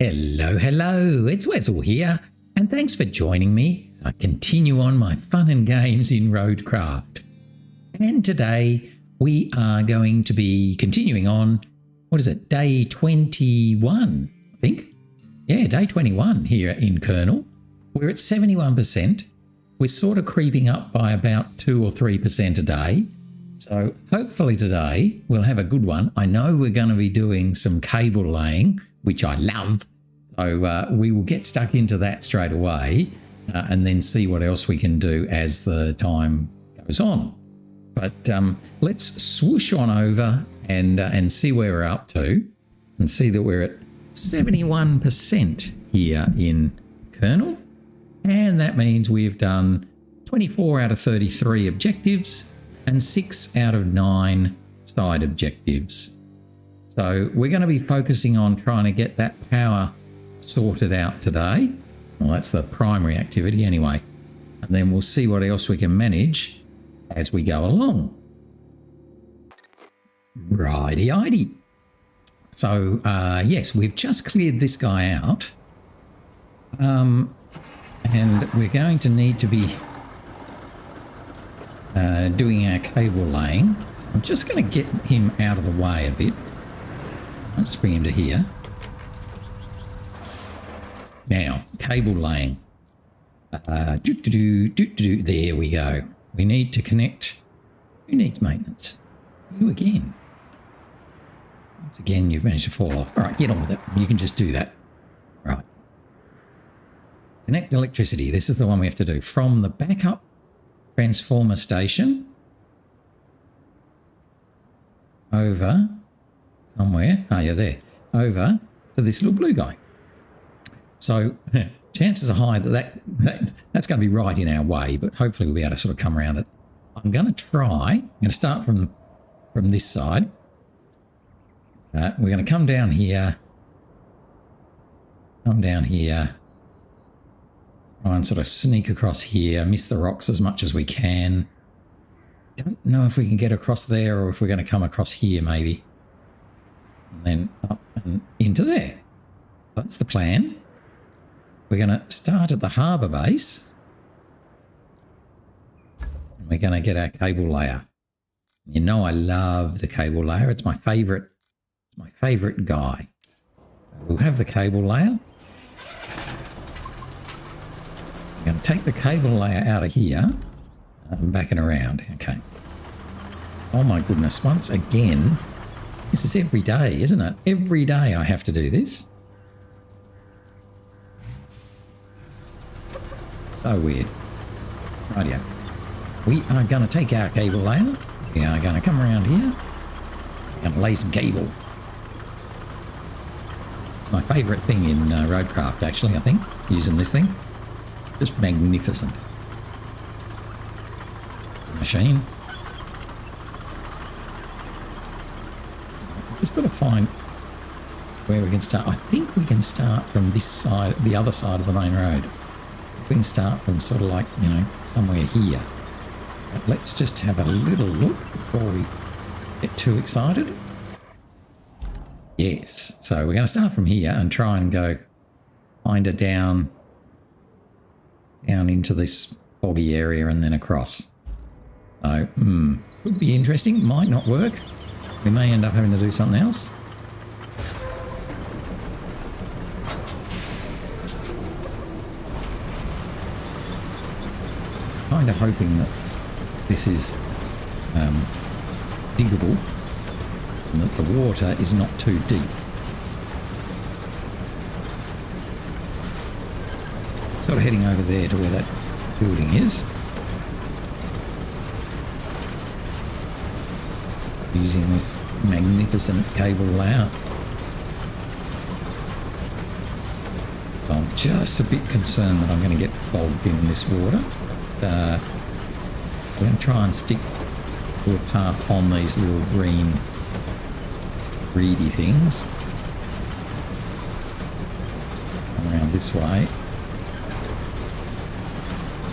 Hello, hello, it's Wessel here, and thanks for joining me as I continue on my fun and games in RoadCraft. And today we are going to be continuing on, day 21, I think? Yeah, day 21 here in Kernel. We're at 71%. We're sort of creeping up by about 2 or 3% a day. So hopefully today we'll have a good one. I know we're going to be doing some cable laying, which I love. So we will get stuck into that straight away and then see what else we can do as the time goes on. But let's swoosh on over and see where we're up to and see that we're at 71% here in Kernel. And that means we've done 24 out of 33 objectives and 6 out of 9 side objectives. So we're going to be focusing on trying to get that power sorted out today. Well, that's the primary activity anyway. And then we'll see what else we can manage as we go along. Righty-ighty. So, yes, we've just cleared this guy out. And we're going to need to be doing our cable laying. So I'm just going to get him out of the way a bit. Let's bring him to here. Now, cable laying. There we go. We need to connect. Who needs maintenance? You again. Once again, you've managed to fall off. All right, get on with it. You can just do that. Right. Connect electricity. This is the one we have to do. From the backup transformer station over somewhere. Oh, yeah, there. Over to this little blue guy. So chances are high that's going to be right in our way, but hopefully we'll be able to sort of come around it. I'm going to start from this side. We're going to come down here, try and sort of sneak across here, miss the rocks as much as we can. Don't know if we can get across there or if we're going to come across here maybe. And then up and into there. That's the plan. We're going to start at the harbour base. And we're going to get our cable layer. You know I love the cable layer. It's my favourite guy. We'll have the cable layer. We're going to take the cable layer out of here and back and around. Okay. Oh my goodness, once again, this is every day, isn't it? Every day I have to do this. So weird. Rightio. We are going to take our cable layer. We are going to come around here. We're going to lay some cable. My favourite thing in RoadCraft, actually, I think, using this thing. Just magnificent. Machine. Just got to find where we can start. I think we can start from this side, the other side of the main road. We can start from sort of like, you know, somewhere here. But let's just have a little look before we get too excited. Yes, so we're going to start from here and try and go kind of down into this boggy area and then across. So, could be interesting. Might not work. We may end up having to do something else. Kind of hoping that this is diggable and that the water is not too deep. Sort of heading over there to where that building is. Using this magnificent cable layout. So I'm just a bit concerned that I'm going to get bogged in this water. We're going to try and stick to a path on these little green reedy things. Come around this way.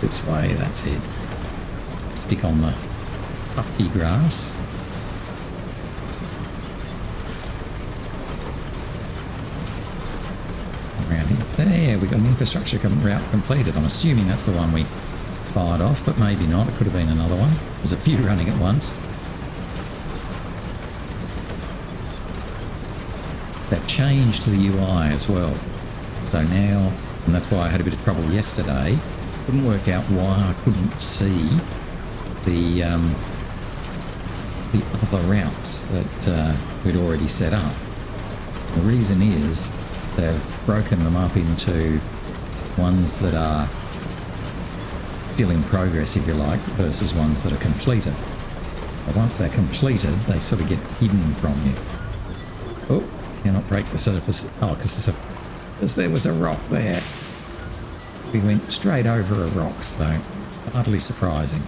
This way, that's it. Stick on the puffy grass. There, we got an infrastructure route completed. I'm assuming that's the one we fired off, but maybe not. It could have been another one. There's a few running at once. That changed to the UI as well. So now, and that's why I had a bit of trouble yesterday. Couldn't work out why I couldn't see the other routes that we'd already set up. The reason is they've broken them up into ones that are still in progress, if you like, versus ones that are completed. But once they're completed, they sort of get hidden from you. Oh, cannot break the surface. Oh, because there was a rock there. We went straight over a rock, so hardly surprising.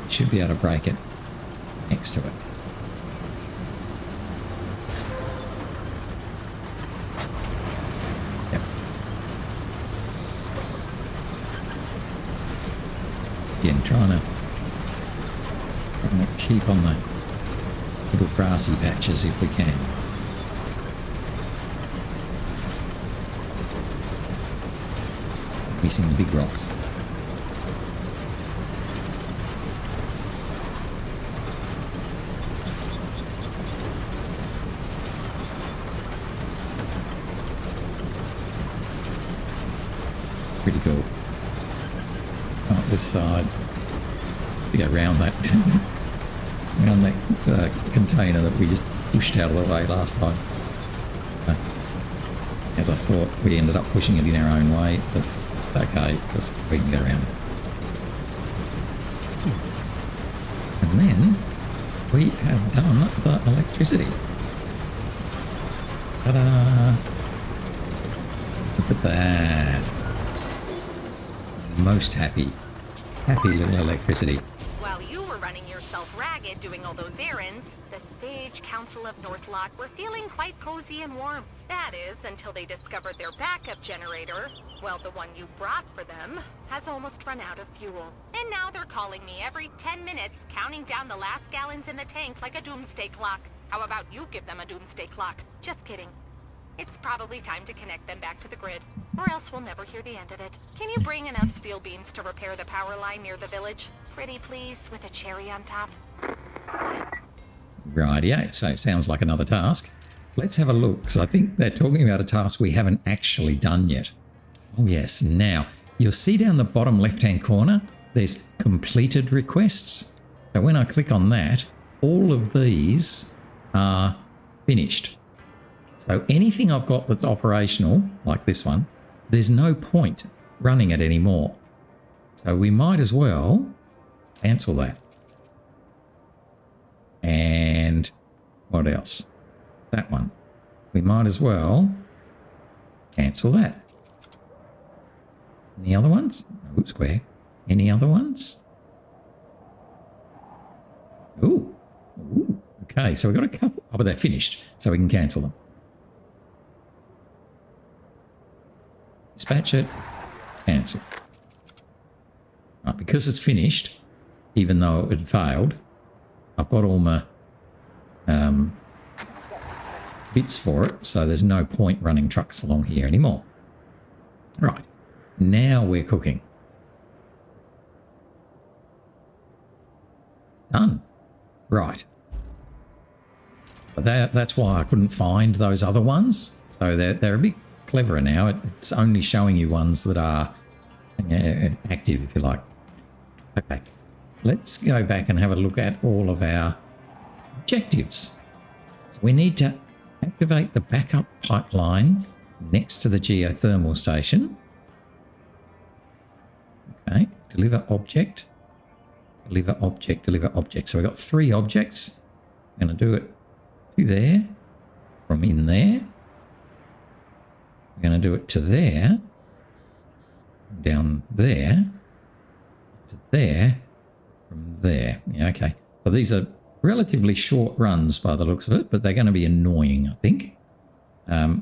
Should be able to break it next to it. Yep. Again, trying to keep on the little grassy patches if we can. Missing the big rocks. Pretty cool. Up this side. We go round that container that we just pushed out of the way last time. As I thought, we ended up pushing it in our own way, but it's okay because we can get around it. And then we have done the electricity. Ta-da! Look at that. Most happy little electricity. While you were running yourself ragged doing all those errands, the Sage Council of Northlock were feeling quite cozy and warm. That is, until they discovered their backup generator, well, the one you brought for them, has almost run out of fuel. And now they're calling me every 10 minutes, counting down the last gallons in the tank like a doomsday clock. How about you give them a doomsday clock? Just kidding. It's probably time to connect them back to the grid, or else we'll never hear the end of it. Can you bring enough steel beams to repair the power line near the village? Pretty please, with a cherry on top. Rightio, so it sounds like another task. Let's have a look, because I think they're talking about a task we haven't actually done yet. Oh yes, now, you'll see down the bottom left-hand corner, there's completed requests. So when I click on that, all of these are finished. So anything I've got that's operational, like this one, there's no point running it anymore. So we might as well cancel that. And what else? That one. We might as well cancel that. Any other ones? No, square. Any other ones? Ooh. Ooh. Okay, so we've got a couple. Oh, but they're finished, so we can cancel them. Dispatch it, cancel. Right, because it's finished, even though it had failed, I've got all my bits for it, so there's no point running trucks along here anymore. Right, now we're cooking. Done. Right. So that's why I couldn't find those other ones. So they're a bit cleverer now. It's only showing you ones that are active, if you like. Okay, let's go back and have a look at all of our objectives. So we need to activate the backup pipeline next to the geothermal station. Okay, deliver object, deliver object, deliver object. So we've got 3 objects. I'm going to do it to there, from in there. We're going to do it to there, down there, to there, from there. Yeah, okay. So these are relatively short runs by the looks of it, but they're going to be annoying, I think. Where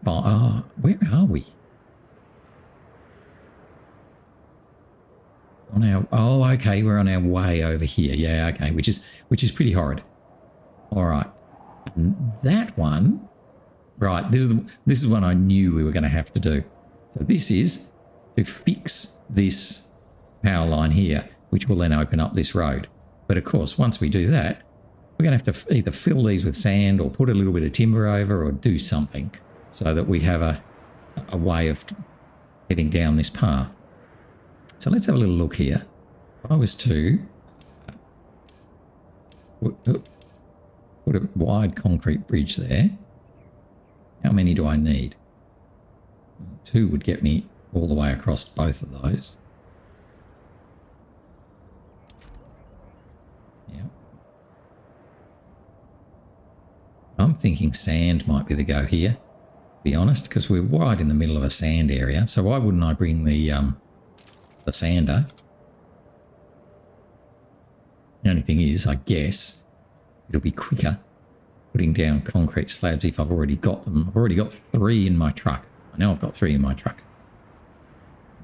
are we? On our, oh, okay, we're on our way over here. Yeah, okay, which is pretty horrid. All right. And that one Right, this is one I knew we were going to have to do. So this is to fix this power line here, which will then open up this road. But of course, once we do that, we're going to have to either fill these with sand or put a little bit of timber over or do something so that we have a way of heading down this path. So let's have a little look here. If I was to put a wide concrete bridge there, how many do I need? 2 would get me all the way across both of those. Yeah. I'm thinking sand might be the go here, to be honest, because we're right in the middle of a sand area. So why wouldn't I bring the sander? The only thing is, I guess it'll be quicker putting down concrete slabs if I've already got them. I've already got 3 in my truck. I know I've got 3 in my truck.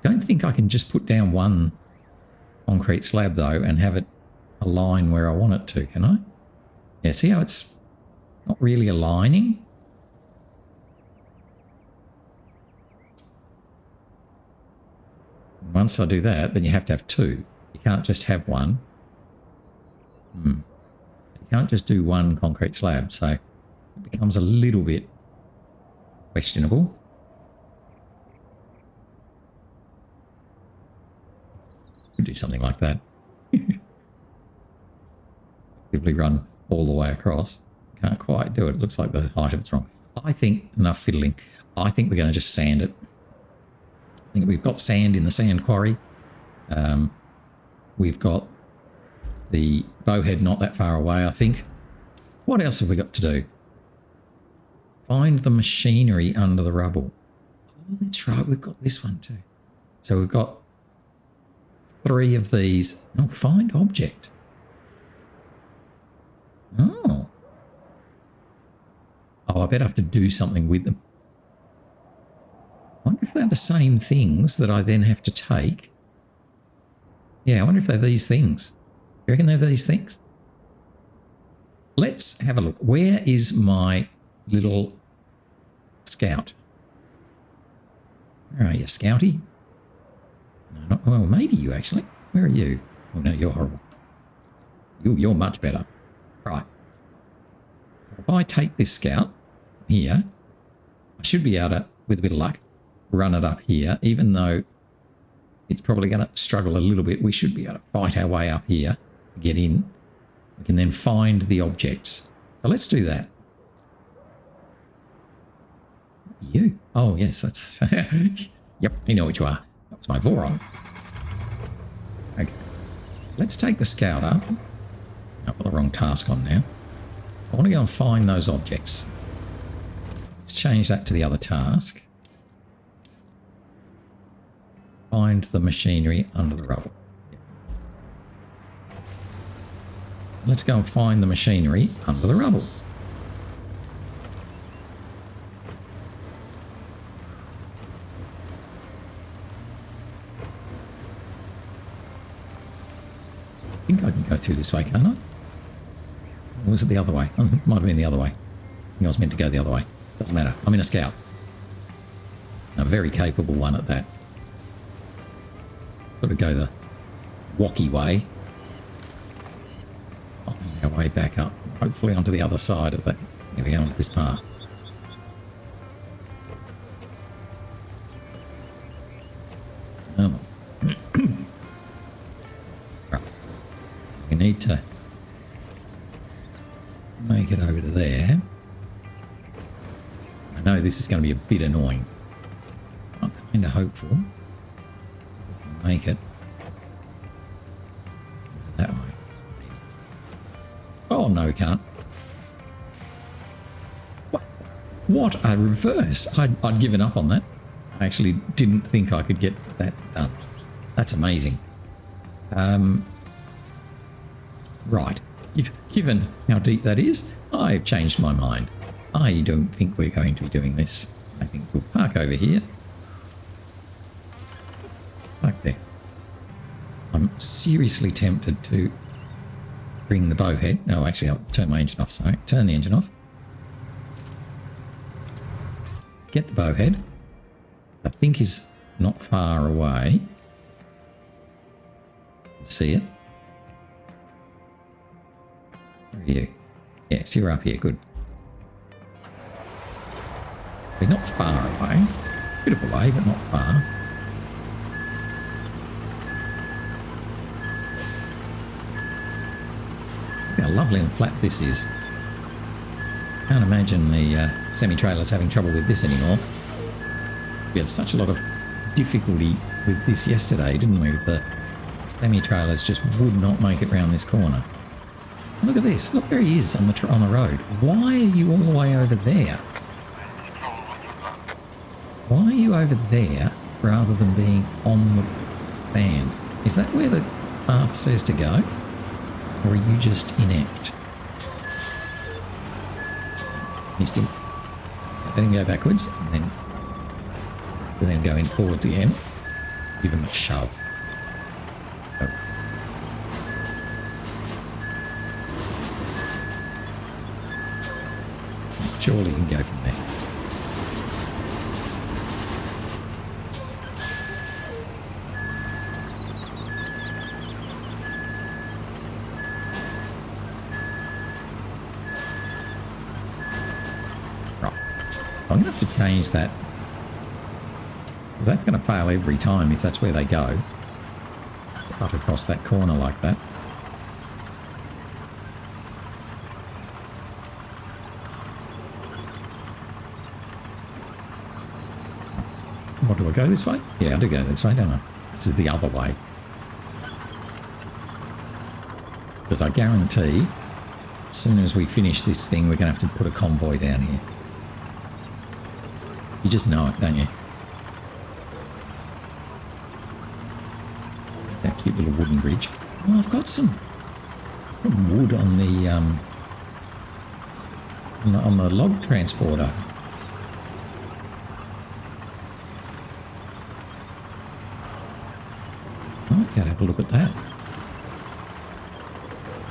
I don't think I can just put down 1 concrete slab though and have it align where I want it to, can I? Yeah, see how it's not really aligning? And once I do that, then you have to have 2. You can't just have 1. You can't just do 1 concrete slab, so it becomes a little bit questionable. Could do something like that. Simply run all the way across. Can't quite do it. It looks like the height of it's wrong. I think enough fiddling. I think we're going to just sand it. I think we've got sand in the sand quarry. We've got the bowhead not that far away, I think. What else have we got to do? Find the machinery under the rubble. Oh, that's right. We've got this one too. So we've got 3 of these. Oh, find object. Oh. Oh, I bet I have to do something with them. I wonder if they're the same things that I then have to take. Yeah, I wonder if they're these things. You reckon they're these things? Let's have a look. Where is my little scout? Where are you, Scouty? No, not, well, maybe you actually. Where are you? Oh, no, you're horrible. You're much better. Right. So if I take this scout here, I should be able to, with a bit of luck, run it up here, even though it's probably going to struggle a little bit. We should be able to fight our way up here to get in. We can then find the objects. So let's do that. You? Oh, yes, that's... Yep, you know what you are. That was my Voron. Okay. Let's take the scout up. I've got the wrong task on now. I want to go and find those objects. Let's change that to the other task. Find the machinery under the rubble. Let's go and find the machinery under the rubble. I think I can go through this way, can't I? Or was it the other way? Oh, it might have been the other way. I think I was meant to go the other way. Doesn't matter. I'm in a scout. A very capable one at that. Got to go the walkie way. On our way back up. Hopefully onto the other side of that. There we go, onto this path. Oh. Right. We need to make it over to there. I know this is going to be a bit annoying. I'm kind of hopeful. Make it that way. Oh no, we can't. What a reverse! I'd given up on that. I actually didn't think I could get that done. That's amazing. Right. Given how deep that is, I've changed my mind. I don't think we're going to be doing this. I think we'll park over here. Back there. I'm seriously tempted to bring the bowhead. No, actually, I'll turn my engine off. Sorry, turn the engine off. get the bowhead. I think is not far away. See it? Where are you? Yes, you're up here. Good. He's not far away. Bit of a way, but not far. Look how lovely and flat this is. Can't imagine the semi-trailers having trouble with this anymore. We had such a lot of difficulty with this yesterday, didn't we? The semi-trailers just would not make it round this corner. Look at this. Look where he is on the road. Why are you all the way over there? Why are you over there rather than being on the band? Is that where the path says to go? Or are you just inept? Missed him. Let him go backwards and then go in forwards again. Give him a shove. Oh. Surely you can go from there. I'm going to have to change that, because that's going to fail every time if that's where they go. Cut across that corner like that. What, do I go this way? Yeah, I do go this way, don't I? This is the other way. Because I guarantee, as soon as we finish this thing, we're going to have to put a convoy down here. You just know it, don't you? That cute little wooden bridge. Oh, I've got some wood on the log transporter. I gotta have a look at that.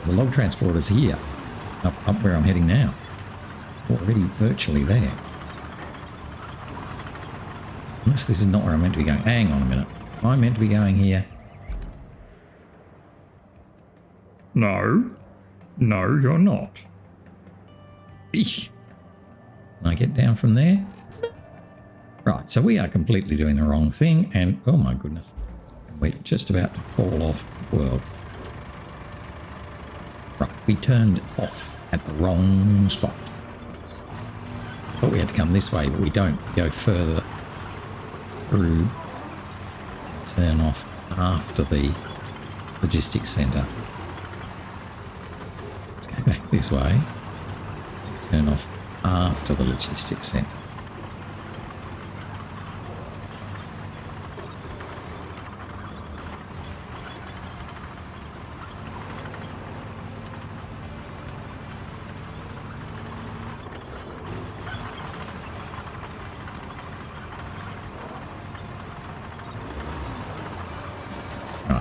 The log transporter's here, up where I'm heading now. Already virtually there. Unless this is not where I'm meant to be going. Hang on a minute. Am I meant to be going here? No. No, you're not. Eesh. Can I get down from there? Right, so we are completely doing the wrong thing, and oh my goodness. We're just about to fall off the world. Right, we turned off at the wrong spot. Thought we had to come this way, but we don't. Go further through, turn off after the logistics centre. Let's go back this way, turn off after the logistics centre.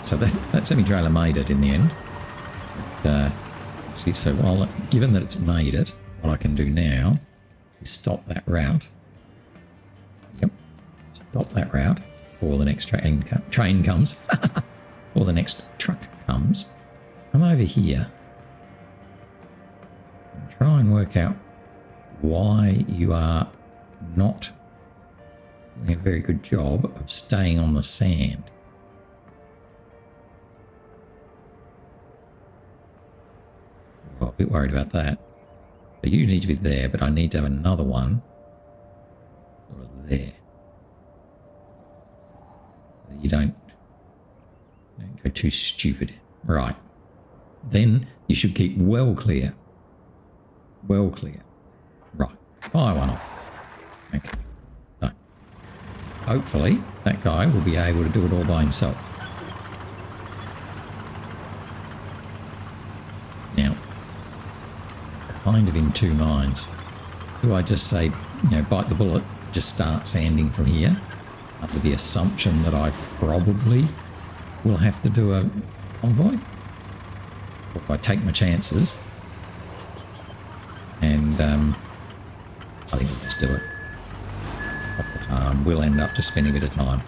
So that semi-trailer made it in the end. Actually, so given that it's made it, what I can do now is stop that route. Yep, stop that route before the next train comes, or the next truck comes. Come over here and try and work out why you are not doing a very good job of staying on the sand. Well, a bit worried about that. So you need to be there, but I need to have another one sort of there. You don't go too stupid. Right. Then you should keep well clear. Well clear. Right. Fire one off. Okay. So, hopefully that guy will be able to do it all by himself. Now, kind of in two minds. Do I just say, bite the bullet, just start sanding from here, under the assumption that I probably will have to do a convoy? Or if I take my chances, and I think we'll just do it. off the farm. We'll end up just spending a bit of time.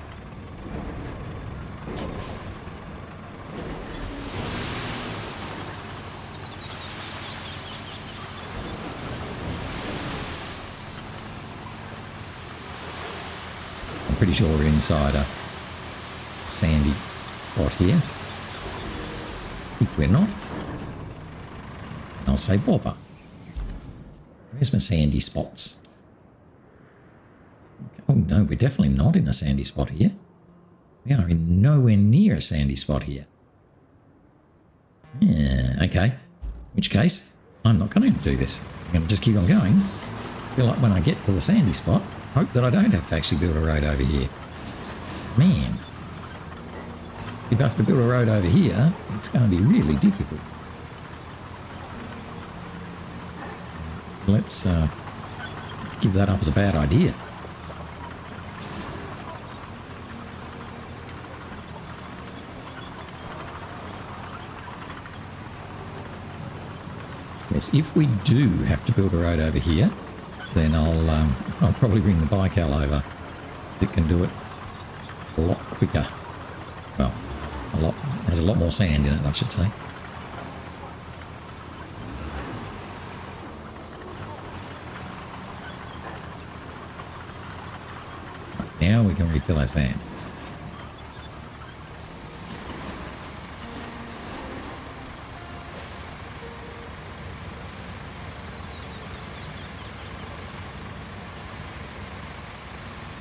I'm pretty sure we're inside a sandy spot here. If we're not, I'll say bother. Where's my sandy spots? Oh no, we're definitely not in a sandy spot here. We are in nowhere near a sandy spot here. Yeah, okay. In which case, I'm not going to do this. I'm going to just keep on going. I feel like when I get to the sandy spot, hope that I don't have to actually build a road over here. Man. If I have to build a road over here, it's going to be really difficult. Let's give that up as a bad idea. Yes, if we do have to build a road over here, then I'll probably bring the bical over. It can do it a lot quicker. Well, there's a lot more sand in it, I should say. Now we can refill our sand.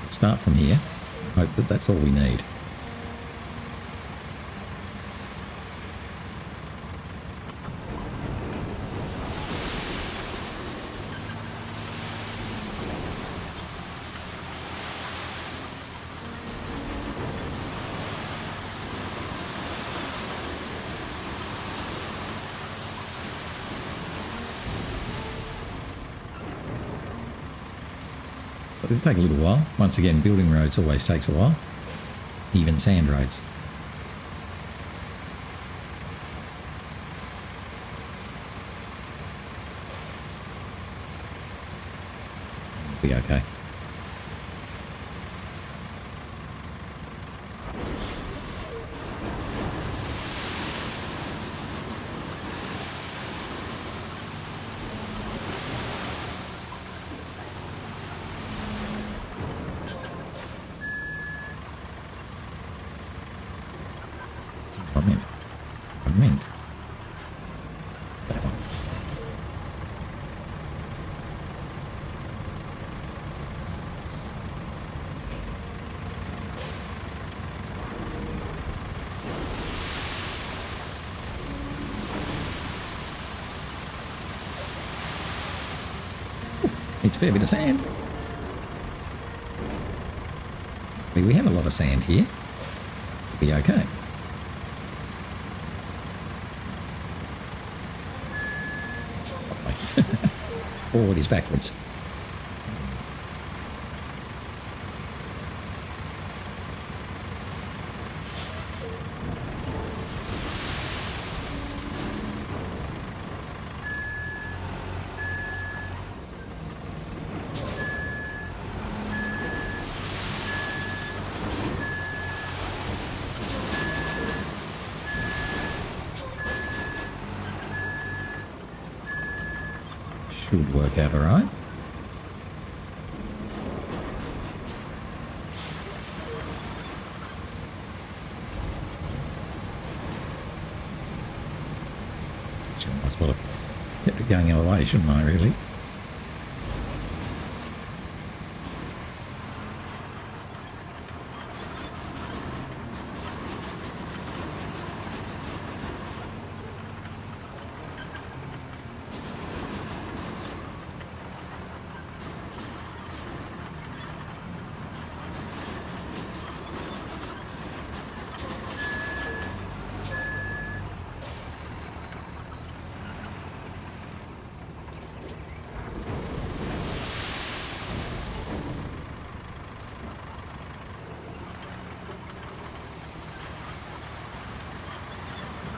Start from here. Hope that that's all we need. But it'll take a little while. Once again, building roads always takes a while. Even sand roads. It'll be okay. I meant. That one. It's a fair bit of sand. We have a lot of sand here. It'll be okay. Forward is backwards. Should work out all right. Actually, I might as well have kept it going our way, shouldn't I, really?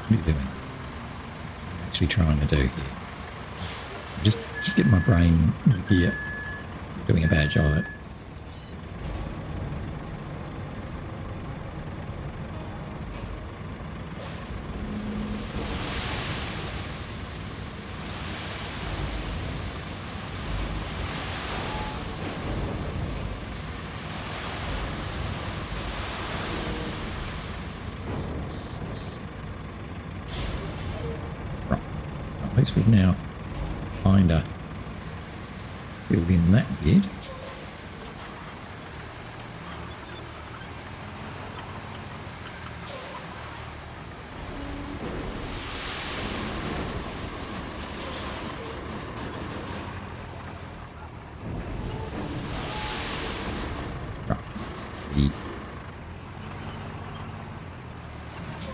What are you doing? What am I actually trying to do here? Just get my brain in gear. Doing a bad job of it. least we've now kind of filled in that bit. The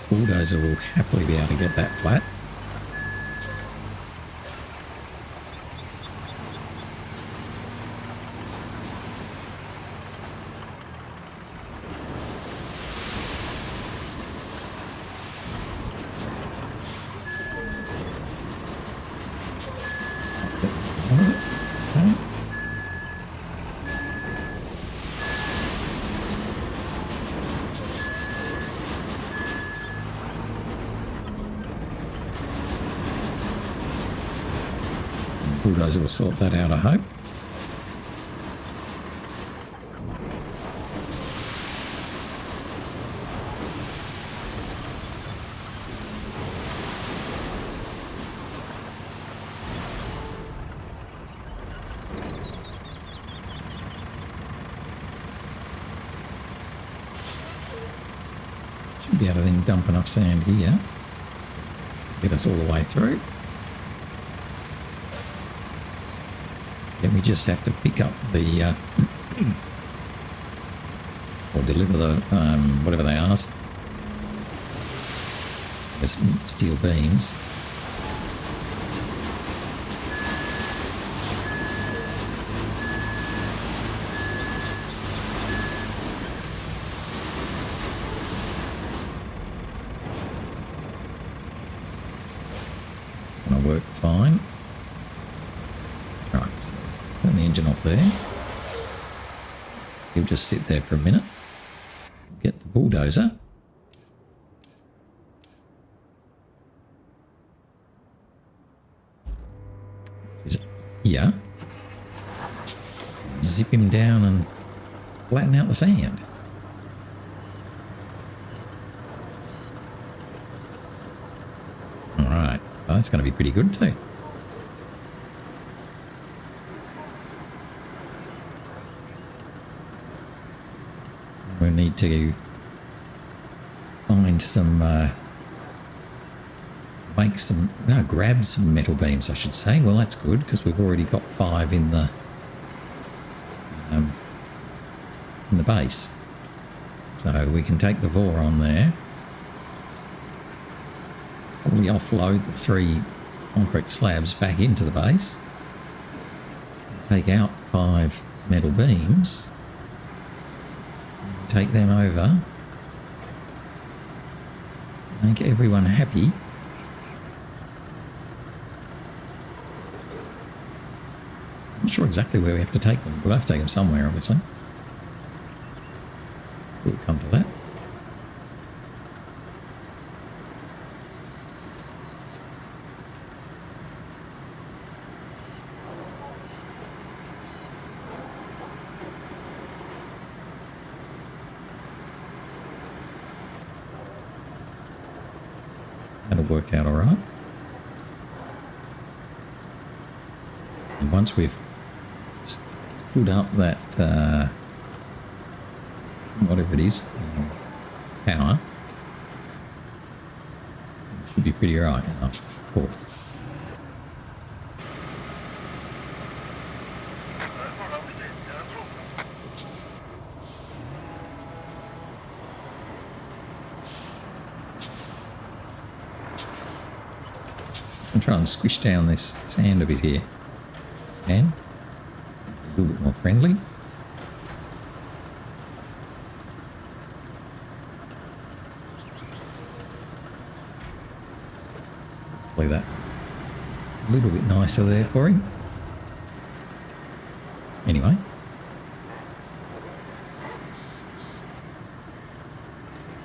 bulldozer will happily be able to get that flat. Bulldozer will sort that out, I hope. Should be able to then dump enough sand here, get us all the way through. Then we just have to pick up the or deliver the whatever they are, the steel beams. It's going to work fine. Right. Turn the engine off there. He'll just sit there for a minute. Get the bulldozer. Is it here? Zip him down and flatten out the sand. Alright, well, that's going to be pretty good too. We need to find some, grab some metal beams, I should say. Well, that's good because we've already got 5 in the base, so we can take the Vor on there. Probably offload the 3 concrete slabs back into the base. Take out 5 metal beams. Take them over, make everyone happy. I'm not sure exactly where we have to take them. We'll have to take them somewhere, obviously. We'll come to that. That'll work out all right. And once we've stood up that, whatever it is, power, should be pretty right. I thought. I'll try and squish down this sand a bit here. And a little bit more friendly. Hopefully that a little bit nicer there for him. Anyway.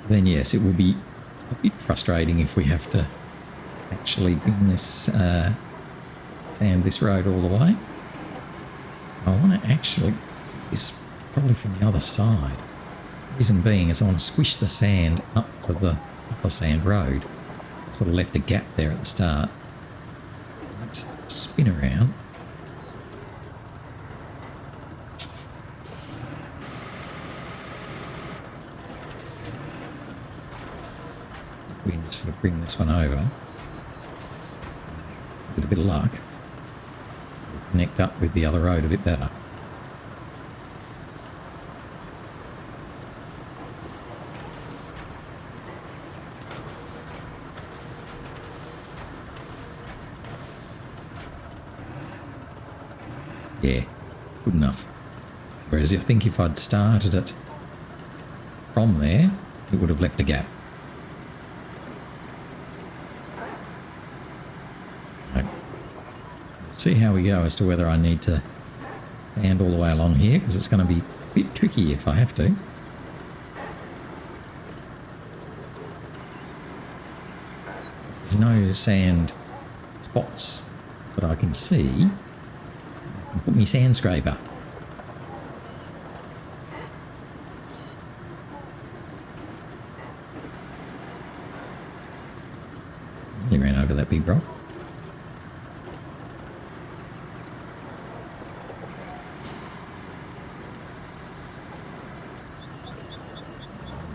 Then yes, it will be a bit frustrating if we have to actually bring this sand this road all the way. I want to actually do this probably from the other side. Reason being is I want to squish the sand up to the sand road. Sort of left a gap there at the start. spin around. We can just sort of bring this one over. With a bit of luck, we'll connect up with the other road a bit better. Yeah, good enough. Whereas I think if I'd started it from there, it would have left a gap. Right. See how we go as to whether I need to stand all the way along here, because it's going to be a bit tricky if I have to. There's no sand spots that I can see. Put me sand scraper. He ran over that big rock.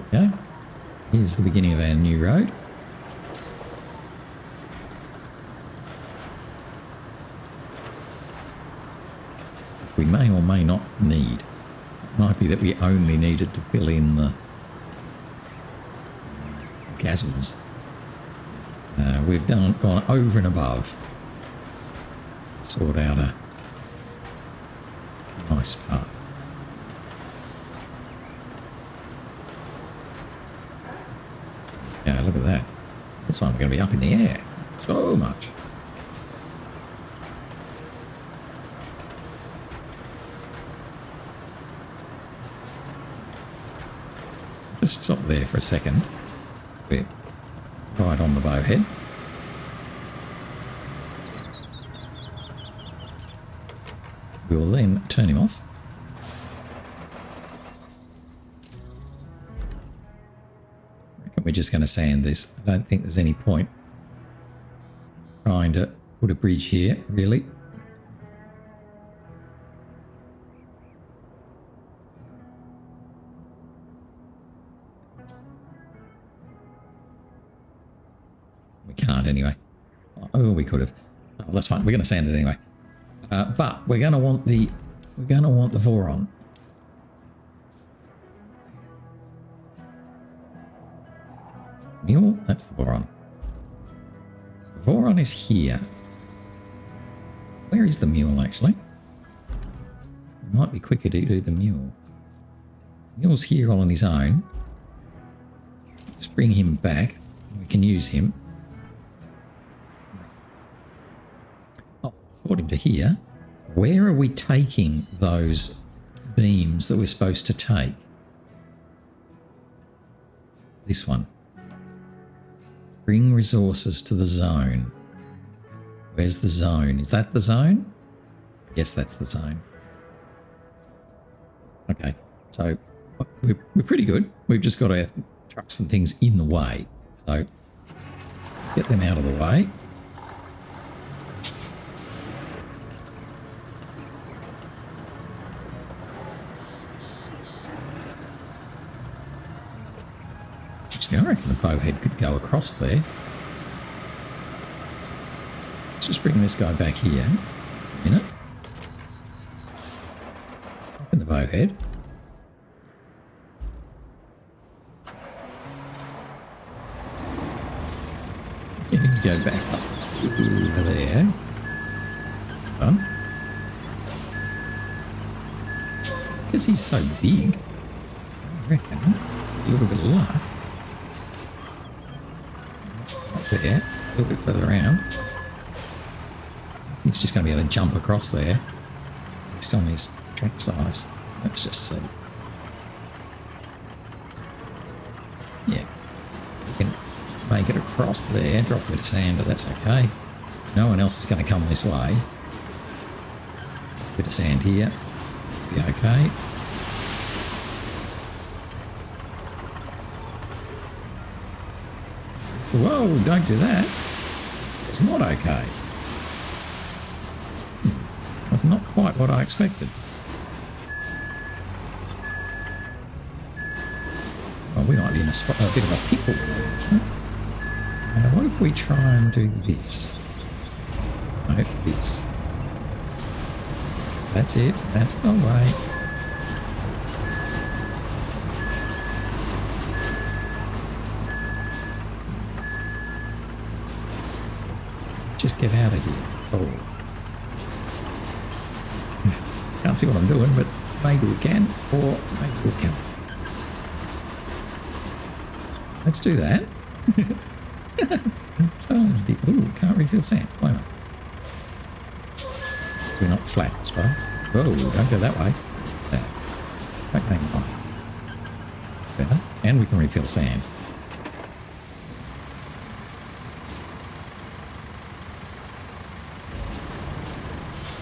Okay. Here's the beginning of our new road. We may or may not need. It might be that we only needed to fill in the chasms. We've gone over and above. Sort out a nice part. Yeah, look at that. This one we're going to be up in the air. So much. Just stop there for a second. We're right on the bowhead. We'll then turn him off. I reckon we're just going to sand this. I don't think there's any point trying to put a bridge here, really. We can't anyway. Oh, we could have. Oh, that's fine. We're going to sand it anyway. But we're going to want the Voron. Mule, that's the Voron. The Voron is here. Where is the mule actually? It might be quicker to do the mule. Mule's here all on his own. Let's bring him back. We can use him. According to here, where are we taking those beams that we're supposed to take? This one. Bring resources to the zone. Where's the zone? Is that the zone? I guess that's the zone. Okay, so we're pretty good. We've just got our trucks and things in the way. So get them out of the way. I reckon the bowhead could go across there. Let's just bring this guy back here a minute. Open the bowhead. You can go back up over there. Done. Because he's so big, I reckon a little bit of luck. There, a little bit further around. It's just going to be able to jump across there. Based on his track size. Let's just see. Yeah. We can make it across there, drop a bit of sand, but that's okay. No one else is going to come this way. Bit of sand here. Be okay. Whoa, don't do that. It's not okay. not quite what I expected. Well, we might be in a bit of a pickle. What if we try and do this? No, this. So that's it. That's the way. Just get out of here. Oh. Can't see what I'm doing, but maybe we can, or maybe we can. Let's do that. Ooh, can't refill sand. Why not? We're not flat, I suppose. Whoa, don't go that way. There. Okay, fine. Better. And we can refill sand.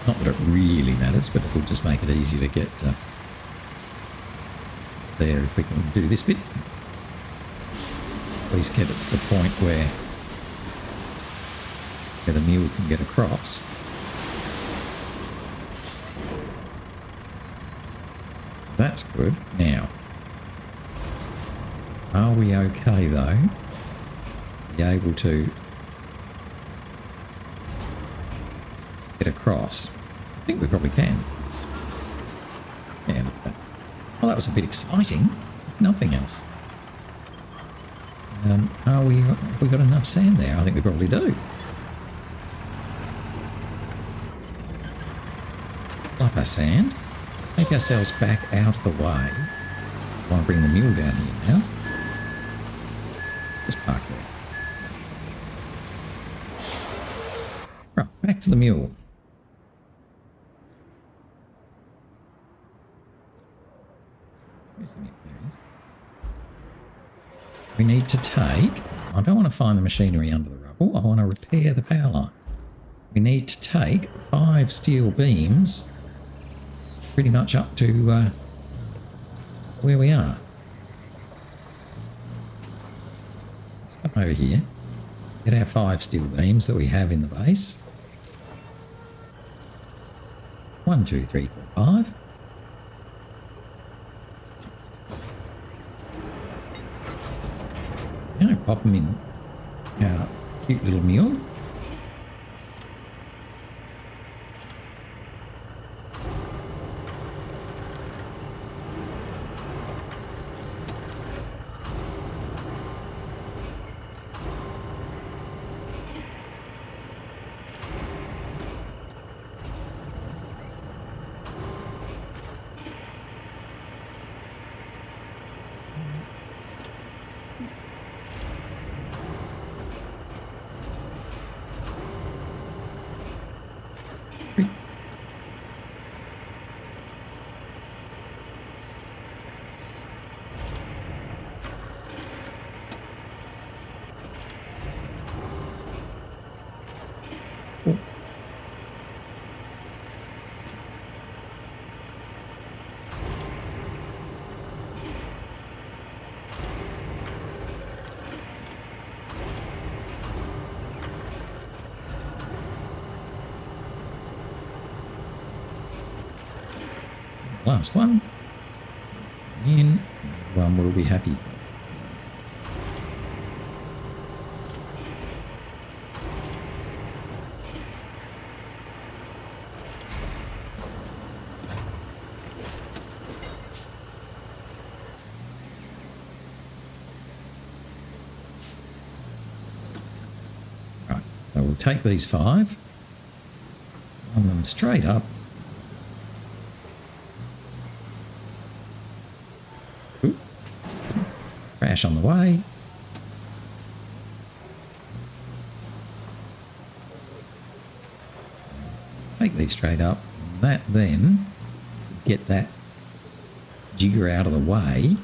Not that it really matters, but it'll just make it easy to get there if we can do this bit. At least get it to the point where the mule can get across. That's good. Now, are we okay though? Be able to get across? I think we probably can. Yeah, look at that. Well, that was a bit exciting. Nothing else. Have we got enough sand there? I think we probably do. Up our sand. Make ourselves back out of the way. I want to bring the mule down here now. Just park there. Right, back to the mule. Where's the mule? There it is. We need to take... I don't want to find the machinery under the rubble. I want to repair the power lines. We need to take 5 steel beams pretty much up to where we are. Let's come over here. Get our 5 steel beams that we have in the base. 1, 2, 3, 4, 5. Now pop them in our cute little mule. Last one. And everyone will be happy. Right, so we'll take these 5, run them straight up. Crash on the way. Take these straight up. That then, get that jigger out of the way.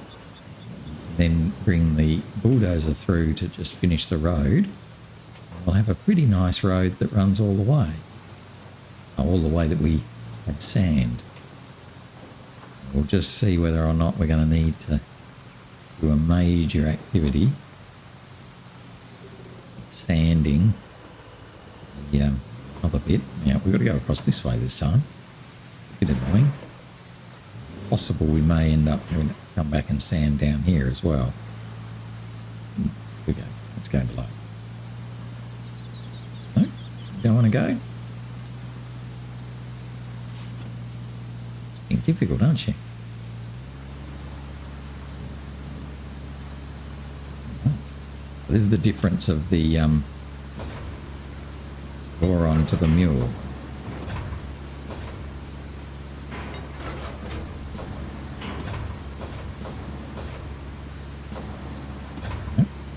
Then bring the bulldozer through to just finish the road. We'll have a pretty nice road that runs all the way. All the way that we had sand. We'll just see whether or not we're going to need to do a major activity, sanding the other bit. Now we've got to go across this way this time. bit annoying. Possible we may end up having to come back and sand down here as well. Here we go. Let's go below. No? You don't want to go? It's being difficult, aren't you? This is the difference of the Boron to the mule.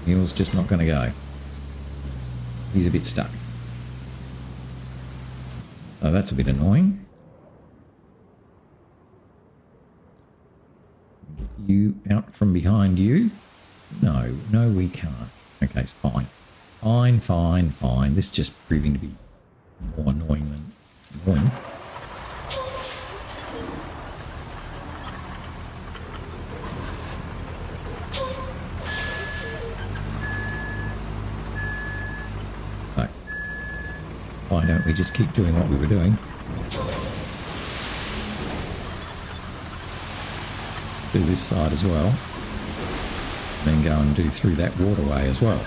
Mule's just not going to go. He's a bit stuck. Oh, that's a bit annoying. Get you out from behind you. No, no we can't. Okay, it's fine. Fine, fine, fine. This is just proving to be more annoying than annoying. So, why don't we just keep doing what we were doing? Do this side as well. Then go and do through that waterway as well.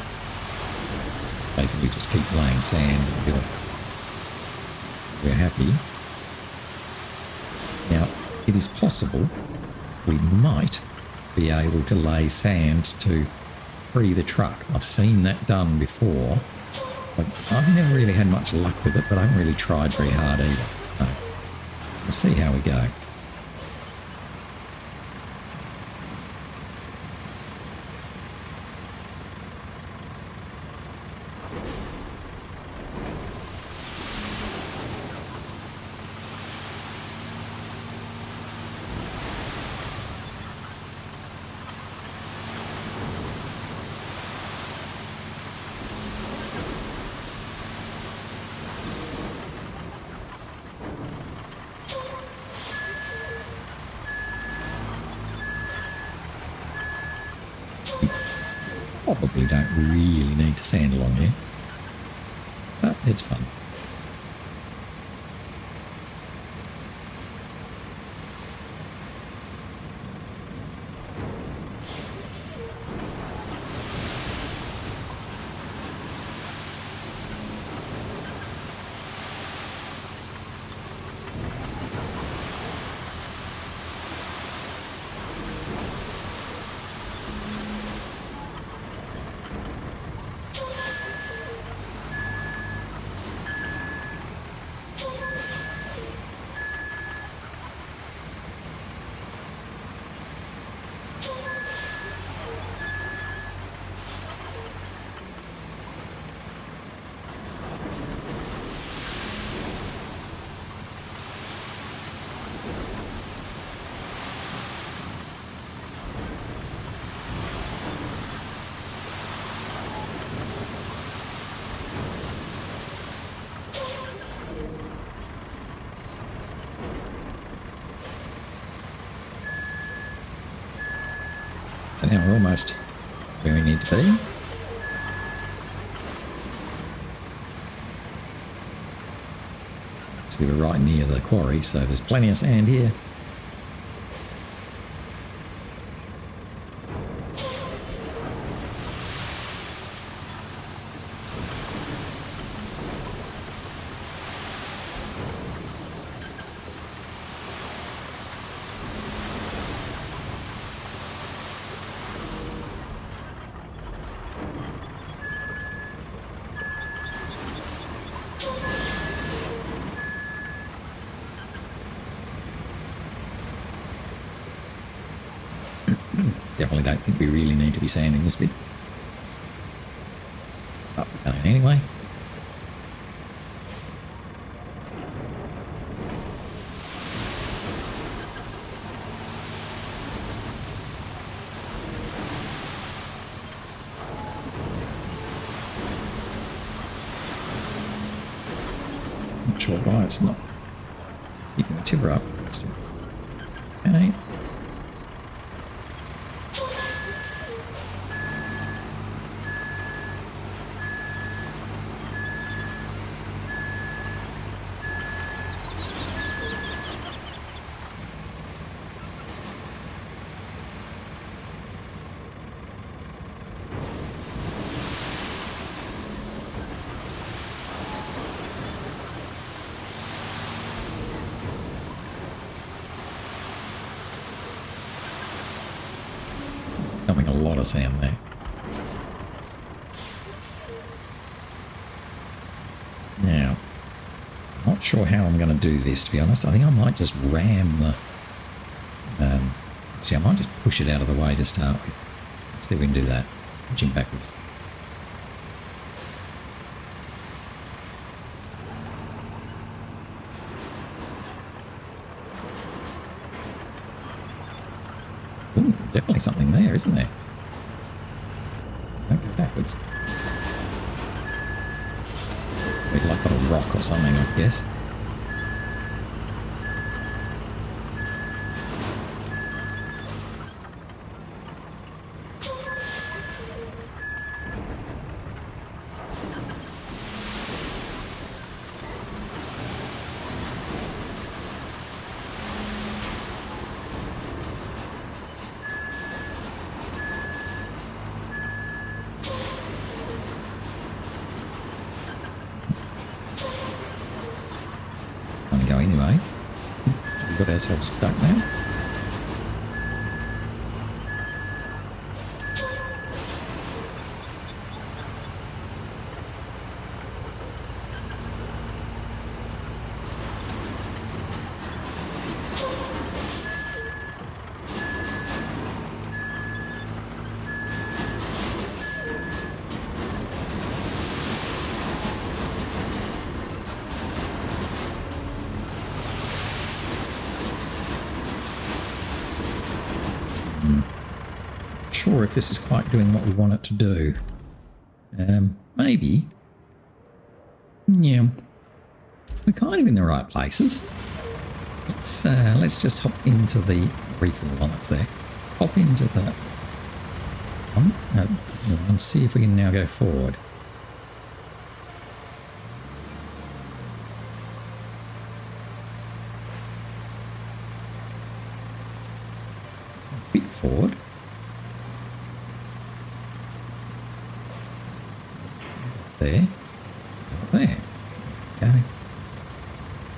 Basically just keep laying sand until we're happy. Now, it is possible we might be able to lay sand to free the truck. I've seen that done before. I've never really had much luck with it, but I haven't really tried very hard either. So we'll see how we go. Probably don't really need to sand along here, but it's fun. So now we're almost where we need to be. So we're right near the quarry, so there's plenty of sand here. Definitely don't think we really need to be sanding this bit. But we're going anyway. Not sure why it's not keeping the timber up. Okay. of sand there. Now, I'm not sure how I'm going to do this, to be honest. I think I might just ram the... actually, I might just push it out of the way to start with. Let's see if we can do that. Pushing backwards. Ooh, definitely something there, isn't there? Don't go backwards. We'd like a rock or something, I guess. Go anyway. We've got ourselves stuck now. Sure if this is quite doing what we want it to do. Maybe. Yeah. We're kind of in the right places. Let's just hop into the refill while it's there. Hop into the one and see if we can now go forward. A bit forward. There. There. Okay.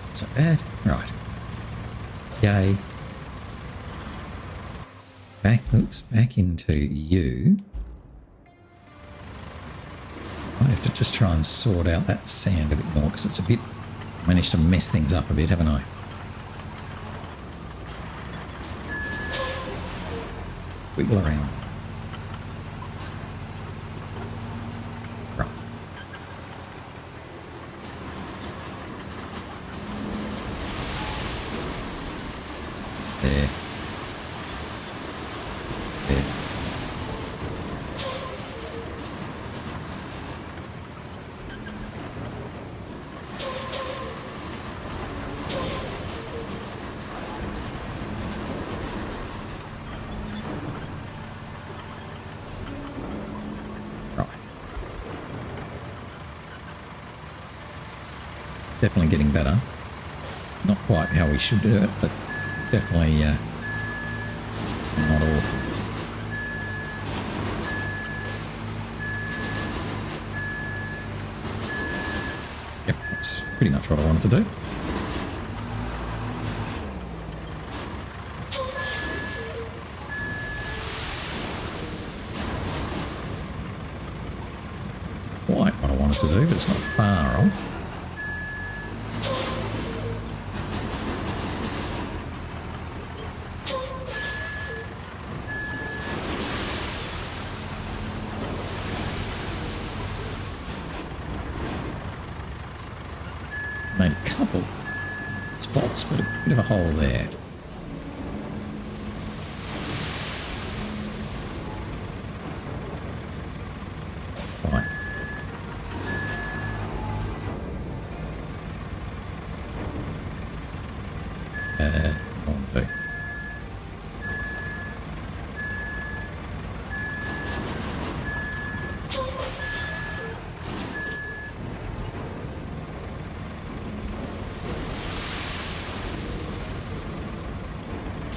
Not so bad. Right. Yay. Back into you. I have to just try and sort out that sand a bit more because it's a bit... managed to mess things up a bit, haven't I? Wiggle around. There. There. Right. Definitely getting better. Not quite how we should do it, but definitely not awful. Yep, that's pretty much what I wanted to do. Quite what I wanted to do, but it's not far off. Made a couple spots, but a bit of a hole there. Fine. One, two.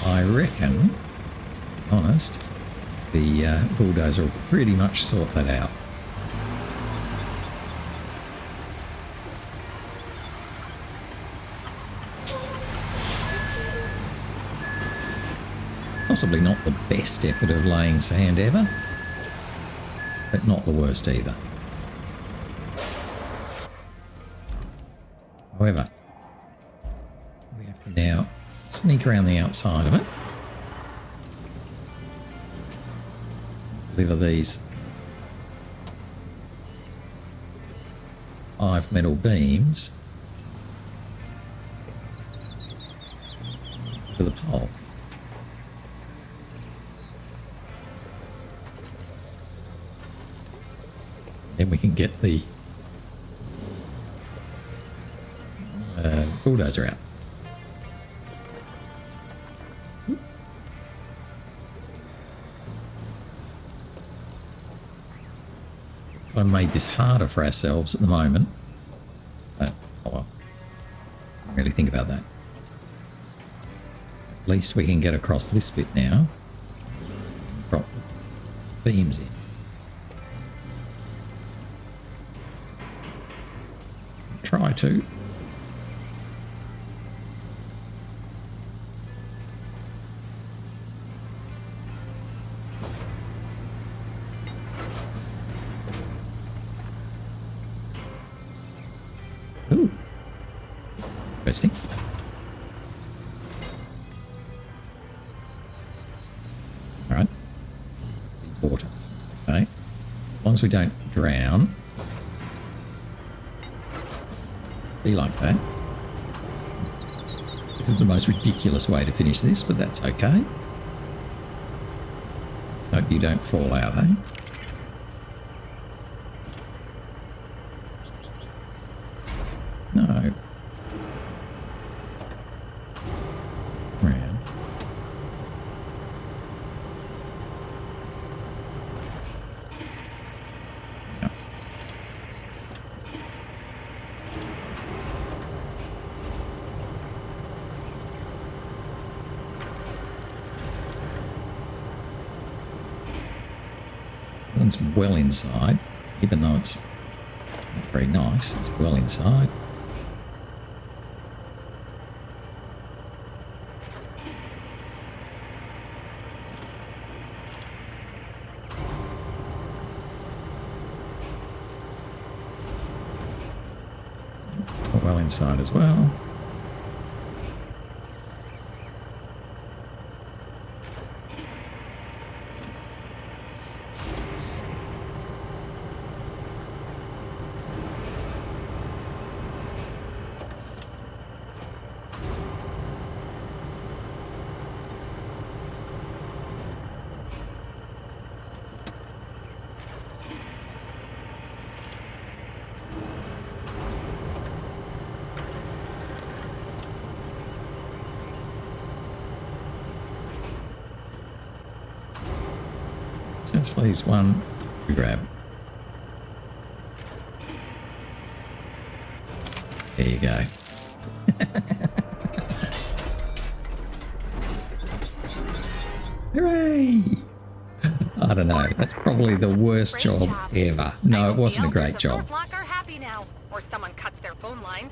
I reckon, to be honest, the bulldozer will pretty much sort that out. Possibly not the best effort of laying sand ever, but not the worst either. However, we have to now sneak around the outside of it. Deliver these 5 metal beams to the pole. Then we can get the bulldozer out. I made this harder for ourselves at the moment. But, oh well. I don't really think about that. At least we can get across this bit now. Drop the beams in. Try to. Ooh. Interesting. Alright. Water. Okay. As long as we don't drown. Be like that. This is the most ridiculous way to finish this, but that's okay. Hope you don't fall out, eh? No. Round. Yep. It's well inside, even though it's not very nice. It's well inside. Well inside as well. Just leaves one to grab. There you go. Hooray! I don't know. That's probably the worst job ever. No, it wasn't a great job. Northlock are happy now, or someone cuts their phone line.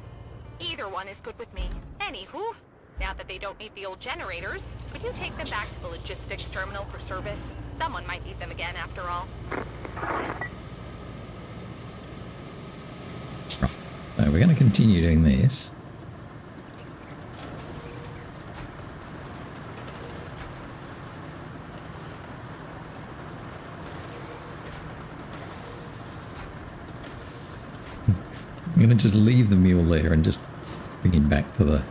Either one is good with me. Anywho, now that they don't need the old generators, could you take them back to the logistics terminal for service? Someone might need them again after all. Right. So we're going to continue doing this. I'm going to just leave the mule there and just bring him back to the...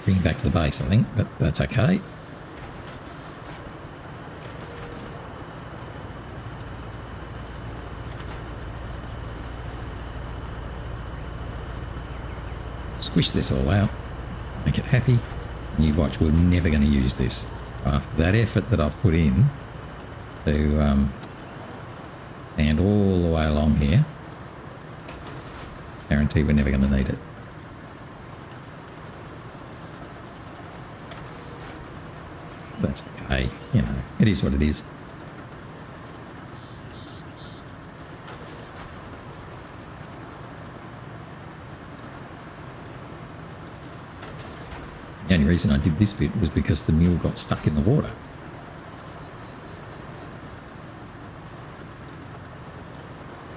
Bring him back to the base, I think, but that's okay. Squish this all out, make it happy, and you watch, we're never going to use this. After that effort that I've put in to stand all the way along here, guarantee we're never going to need it. That's okay, you know, it is what it is. The only reason I did this bit was because the mule got stuck in the water.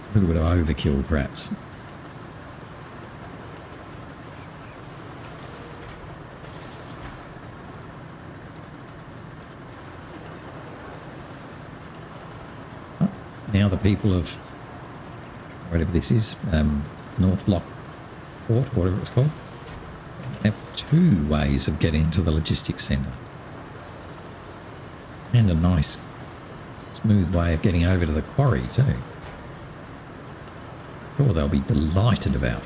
A little bit of overkill, perhaps. Oh, now the people of whatever this is, North Lock Port, whatever it's called, have 2 ways of getting to the logistics centre. And a nice, smooth way of getting over to the quarry too. Sure, they'll be delighted about.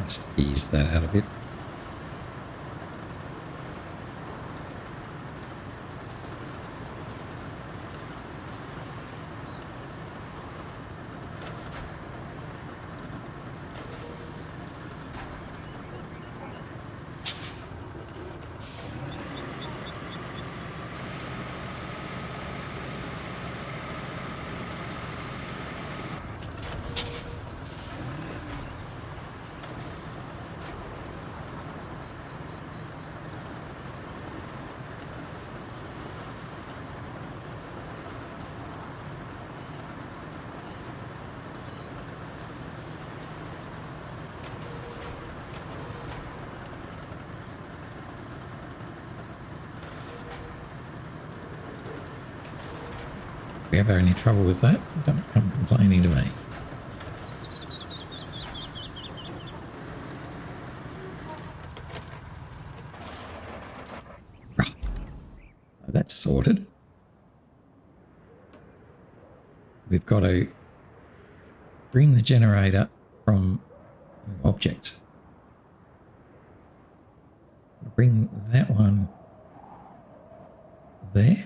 Just ease that out a bit. If you have any trouble with that, don't come complaining to me. Right. So that's sorted. We've got to bring the generator from objects. Bring that one there.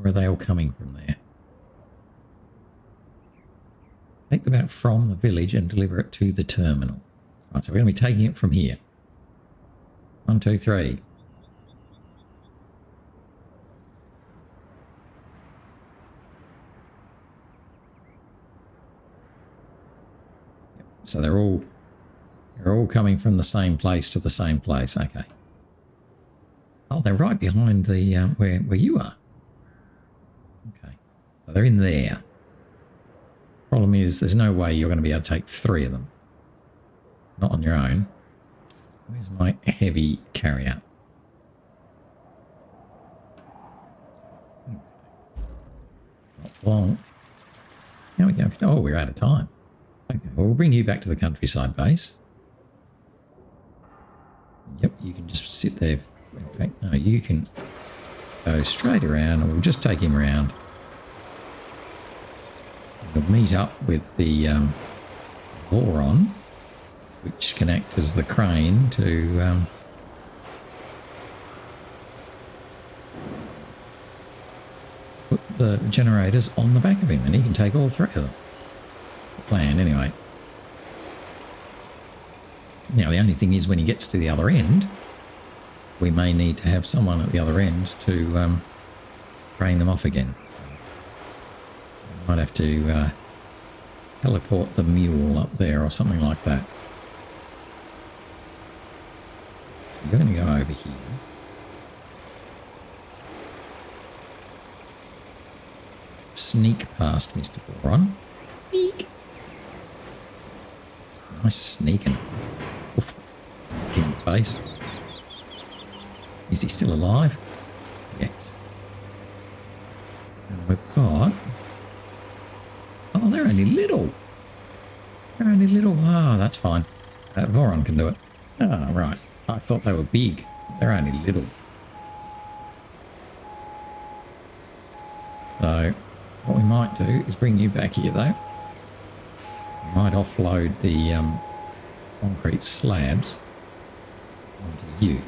Or are they all coming from there? Take them out from the village and deliver it to the terminal. Right, so we're going to be taking it from here. 1, 2, 3. So they're all coming from the same place to the same place. Okay. Oh, they're right behind the where you are. Okay, so they're in there. Problem is, there's no way you're going to be able to take 3 of them. Not on your own. Where's my heavy carrier? Not long. Now we go. Oh, we're out of time. Okay, well, we'll bring you back to the countryside base. Yep, you can just sit there. In fact, no, you can go straight around, and we'll just take him around. We'll meet up with the Voron, which can act as the crane to put the generators on the back of him, and he can take all 3 of them. That's the plan, anyway. Now, the only thing is, when he gets to the other end, we may need to have someone at the other end to crane them off again. Might have to teleport the mule up there or something like that. So you're going to go over here. Sneak past Mr. Boron. Sneak. Nice sneaking. Oof. In the face. Is he still alive? Yes. And we've got Oh, they're only little. They're only little. Oh, that's fine. Voron can do it. Oh, right. I thought they were big. They're only little. So, what we might do is bring you back here, though. We might offload the concrete slabs onto you.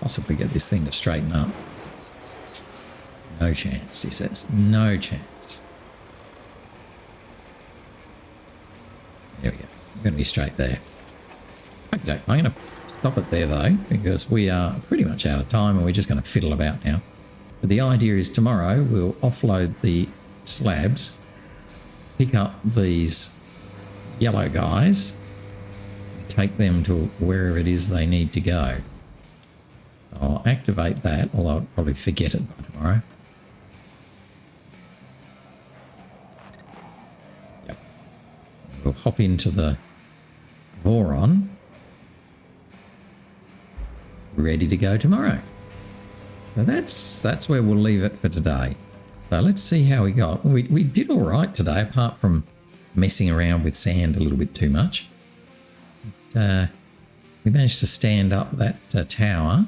Possibly get this thing to straighten up. No chance, he says. No chance. There we go. We're going to be straight there. Okay, I'm going to stop it there, though, because we are pretty much out of time and we're just going to fiddle about now. But the idea is tomorrow we'll offload the slabs, pick up these yellow guys, take them to wherever it is they need to go. I'll activate that, although I'll probably forget it by tomorrow. Yep. We'll hop into the Voron, ready to go tomorrow. So that's where we'll leave it for today. So let's see how we got. We did all right today, apart from messing around with sand a little bit too much. We managed to stand up that tower.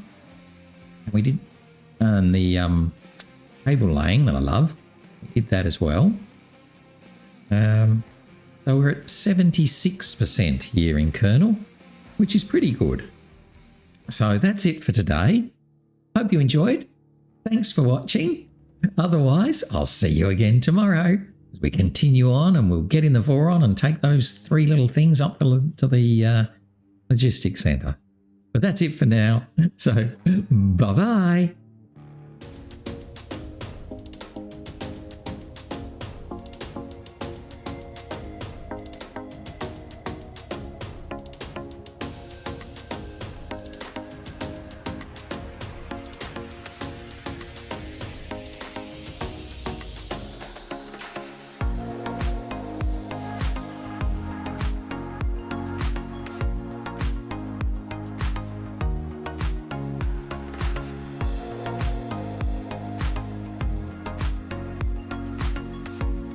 And we did, and the cable laying that I love, we did that as well. So we're at 76% here in Kernel, which is pretty good. So that's it for today. Hope you enjoyed. Thanks for watching. Otherwise, I'll see you again tomorrow as we continue on and we'll get in the Voron and take those 3 little things up to the logistics centre. But that's it for now. So, bye-bye.